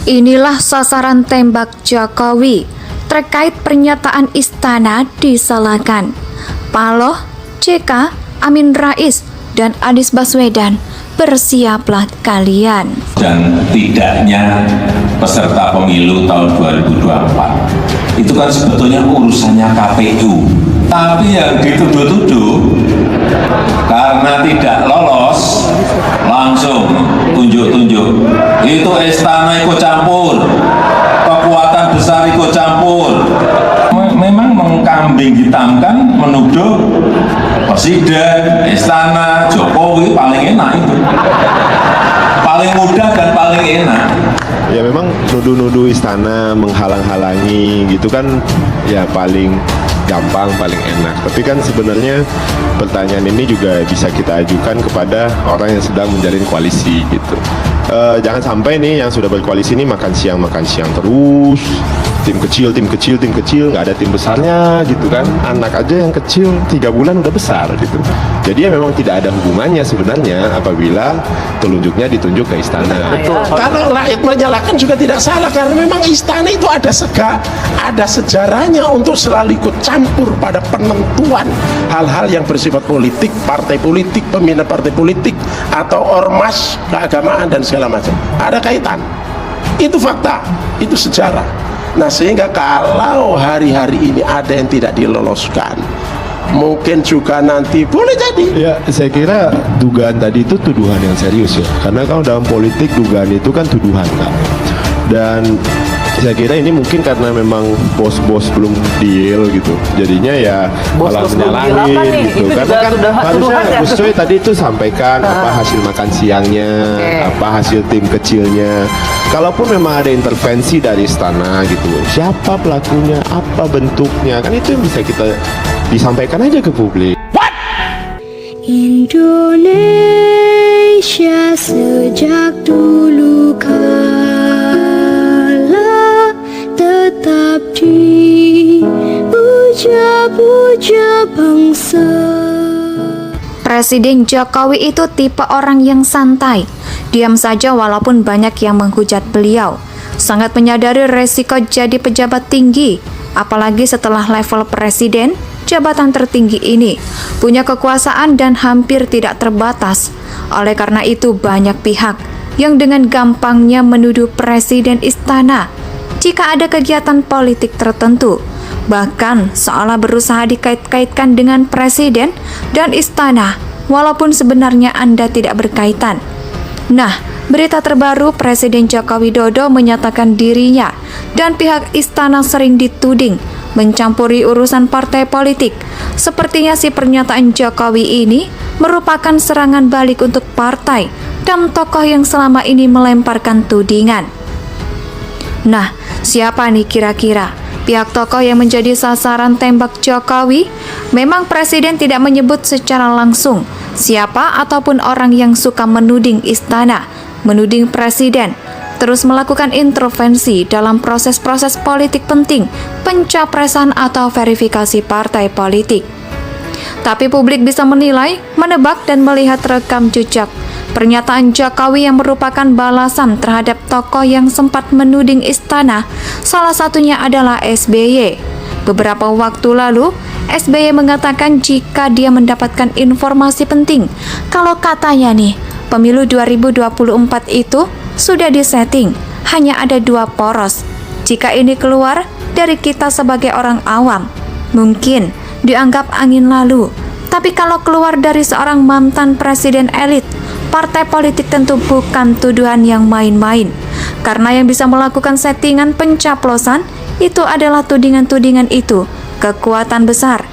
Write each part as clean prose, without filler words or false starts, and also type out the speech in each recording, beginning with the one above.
Inilah sasaran tembak Jokowi terkait pernyataan istana disalahkan. Paloh, JK, Amin Rais, dan Anies Baswedan, bersiaplah kalian. Dan tidaknya peserta pemilu tahun 2024 itu kan sebetulnya urusannya KPU, tapi yang dituduh-tuduh karena tidak lolos langsung tunjuk-tunjuk itu istana ikut campur, kekuatan besar ikut campur. Memang mengkambing hitamkan, menuduh presiden, istana, Jokowi paling enak itu, paling mudah dan paling enak. Ya memang nuduh-nuduh istana, menghalang-halangi gitu kan ya paling gampang, paling enak. Tapi kan sebenarnya pertanyaan ini juga bisa kita ajukan kepada orang yang sedang menjalin koalisi gitu. Jangan sampai nih yang sudah berkoalisi ini makan siang terus, tim kecil, nggak ada tim besarnya gitu kan. Anak aja yang kecil 3 bulan udah besar gitu. Jadi ya memang tidak ada hubungannya sebenarnya apabila telunjuknya ditunjuk ke istana. Kalau rakyat menyalahkan juga tidak salah, karena memang istana itu ada sejarahnya untuk selalu ikut campur pada penentuan hal-hal yang bersifat politik, partai politik, pembina partai politik, atau ormas keagamaan dan segala macam. Ada kaitan. Itu fakta, itu sejarah. Nah, sehingga kalau hari-hari ini ada yang tidak diloloskan, mungkin juga nanti boleh jadi. Ya, saya kira dugaan tadi itu tuduhan yang serius ya. Karena kalau dalam politik dugaan itu kan tuduhan kan. Dan saya kira ini mungkin karena memang bos-bos belum deal gitu. Jadinya ya malah menyalahin gitu. Karena kan harusnya Gus Coy tadi itu sampaikan apa hasil makan siangnya, apa hasil tim kecilnya. Kalaupun memang ada intervensi dari istana gitu, siapa pelakunya, apa bentuknya, kan itu yang bisa kita disampaikan aja ke publik. Indonesia sejak dulu kala tetap dipuja-puja bangsa. Presiden Jokowi itu tipe orang yang santai, diam saja walaupun banyak yang menghujat beliau. Sangat menyadari resiko jadi pejabat tinggi, apalagi setelah level presiden. Jabatan tertinggi ini punya kekuasaan dan hampir tidak terbatas. Oleh karena itu banyak pihak yang dengan gampangnya menuduh presiden istana jika ada kegiatan politik tertentu, bahkan seolah berusaha dikait-kaitkan dengan presiden dan istana, walaupun sebenarnya Anda tidak berkaitan. Nah, berita terbaru Presiden Joko Widodo menyatakan dirinya dan pihak istana sering dituding mencampuri urusan partai politik. Sepertinya si pernyataan Jokowi ini merupakan serangan balik untuk partai dan tokoh yang selama ini melemparkan tudingan. Nah, siapa nih kira-kira pihak tokoh yang menjadi sasaran tembak Jokowi? Memang Presiden tidak menyebut secara langsung siapa ataupun orang yang suka menuding istana, menuding Presiden, terus melakukan intervensi dalam proses-proses politik penting, pencapresan atau verifikasi partai politik. Tapi publik bisa menilai, menebak, dan melihat rekam jejak pernyataan Jokowi yang merupakan balasan terhadap tokoh yang sempat menuding istana. Salah satunya adalah SBY. Beberapa waktu lalu, SBY mengatakan jika dia mendapatkan informasi penting, kalau katanya nih, pemilu 2024 itu sudah disetting, hanya ada 2 poros. Jika ini keluar dari kita sebagai orang awam, mungkin dianggap angin lalu. Tapi kalau keluar dari seorang mantan presiden elit, partai politik tentu bukan tuduhan yang main-main. Karena yang bisa melakukan settingan pencaplosan itu adalah tudingan-tudingan itu. Kekuatan besar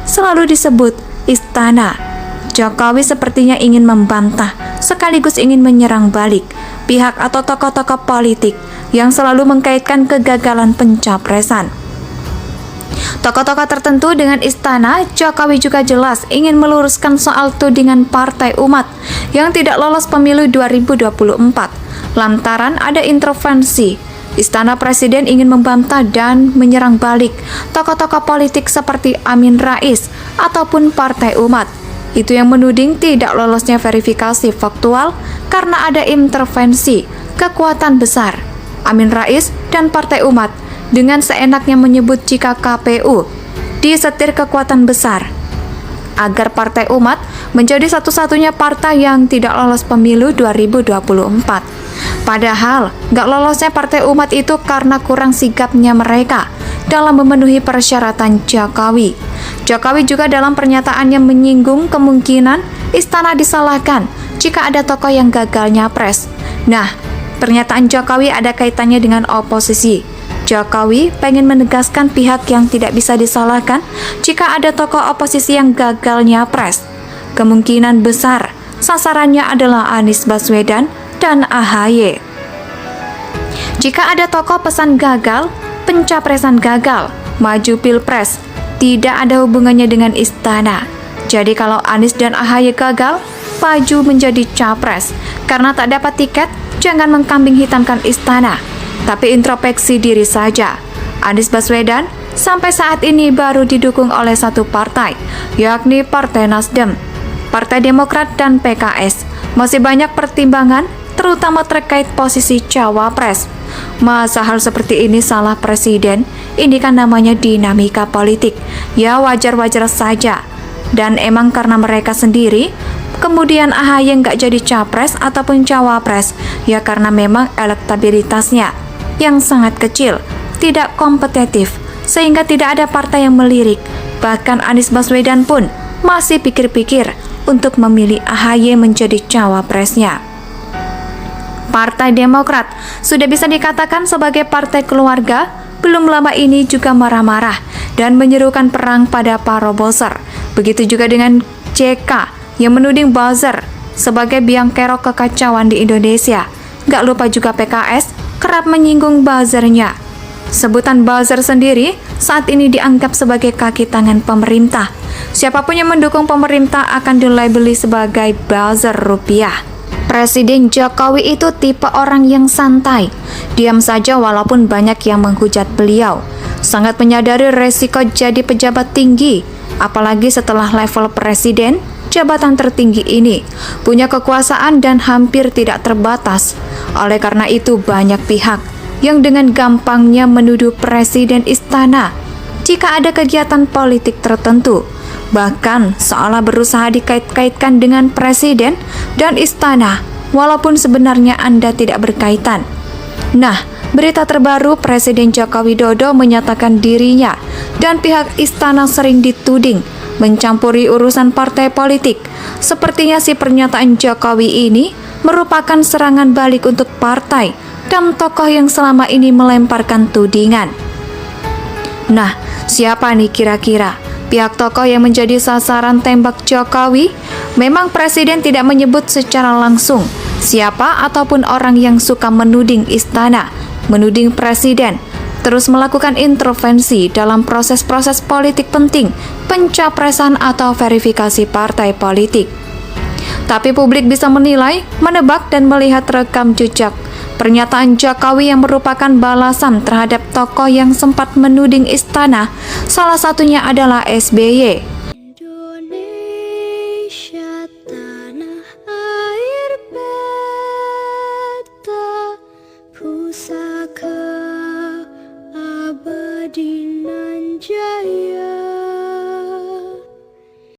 selalu disebut istana. Jokowi sepertinya ingin membantah, sekaligus ingin menyerang balik pihak atau tokoh-tokoh politik yang selalu mengkaitkan kegagalan pencapresan. Tokoh-tokoh tertentu dengan istana, Jokowi juga jelas ingin meluruskan soal tudingan Partai Umat yang tidak lolos pemilu 2024 lantaran ada intervensi. Istana Presiden ingin membantah dan menyerang balik tokoh-tokoh politik seperti Amin Rais ataupun Partai Umat. Itu yang menuding tidak lolosnya verifikasi faktual karena ada intervensi kekuatan besar. Amin Rais dan Partai Umat dengan seenaknya menyebut jika KPU disetir kekuatan besar agar Partai Umat menjadi satu-satunya partai yang tidak lolos pemilu 2024. Padahal, gak lolosnya Partai Umat itu karena kurang sigapnya mereka dalam memenuhi persyaratan Jokowi. Jokowi juga dalam pernyataannya menyinggung kemungkinan istana disalahkan jika ada tokoh yang gagal nyapres. Nah, pernyataan Jokowi ada kaitannya dengan oposisi. Jokowi pengen menegaskan pihak yang tidak bisa disalahkan jika ada tokoh oposisi yang gagal nyapres. Kemungkinan besar sasarannya adalah Anies Baswedan dan AHY. Jika ada tokoh pesan gagal, pencapresan gagal, maju pilpres, tidak ada hubungannya dengan istana. Jadi kalau Anies dan AHY gagal, maju menjadi capres. Karena tak dapat tiket, jangan mengkambing hitamkan istana, tapi introspeksi diri saja. Anies Baswedan sampai saat ini baru didukung oleh satu partai, yakni Partai Nasdem, Partai Demokrat, dan PKS. Masih banyak pertimbangan, terutama terkait posisi cawapres. Masa hal seperti ini salah presiden? Ini kan namanya dinamika politik. Ya wajar-wajar saja. Dan emang karena mereka sendiri, kemudian AHY nggak jadi capres ataupun cawapres, ya karena memang elektabilitasnya yang sangat kecil, tidak kompetitif, sehingga tidak ada partai yang melirik. Bahkan Anies Baswedan pun masih pikir-pikir untuk memilih AHY menjadi cawapresnya. Partai Demokrat sudah bisa dikatakan sebagai partai keluarga, belum lama ini juga marah-marah dan menyerukan perang pada para buzzer. Begitu juga dengan JK yang menuding buzzer sebagai biang kerok kekacauan di Indonesia. Gak lupa juga PKS kerap menyinggung buzzernya. Sebutan buzzer sendiri saat ini dianggap sebagai kaki tangan pemerintah. Siapapun yang mendukung pemerintah akan dilabeli sebagai buzzer rupiah. Presiden Jokowi itu tipe orang yang santai, diam saja walaupun banyak yang menghujat beliau. Sangat menyadari resiko jadi pejabat tinggi, apalagi setelah level presiden, jabatan tertinggi ini punya kekuasaan dan hampir tidak terbatas. Oleh karena itu banyak pihak yang dengan gampangnya menuduh presiden istana jika ada kegiatan politik tertentu. Bahkan seolah berusaha dikait-kaitkan dengan presiden dan istana, walaupun sebenarnya Anda tidak berkaitan. Nah, berita terbaru Presiden Joko Widodo menyatakan dirinya dan pihak istana sering dituding mencampuri urusan partai politik. Sepertinya si pernyataan Jokowi ini merupakan serangan balik untuk partai dan tokoh yang selama ini melemparkan tudingan. Nah, siapa nih kira-kira pihak tokoh yang menjadi sasaran tembak Jokowi? Memang Presiden tidak menyebut secara langsung siapa ataupun orang yang suka menuding istana, menuding Presiden, terus melakukan intervensi dalam proses-proses politik penting, pencapresan atau verifikasi partai politik. Tapi publik bisa menilai, menebak, dan melihat rekam jejak pernyataan Jokowi yang merupakan balasan terhadap tokoh yang sempat menuding istana, salah satunya adalah SBY.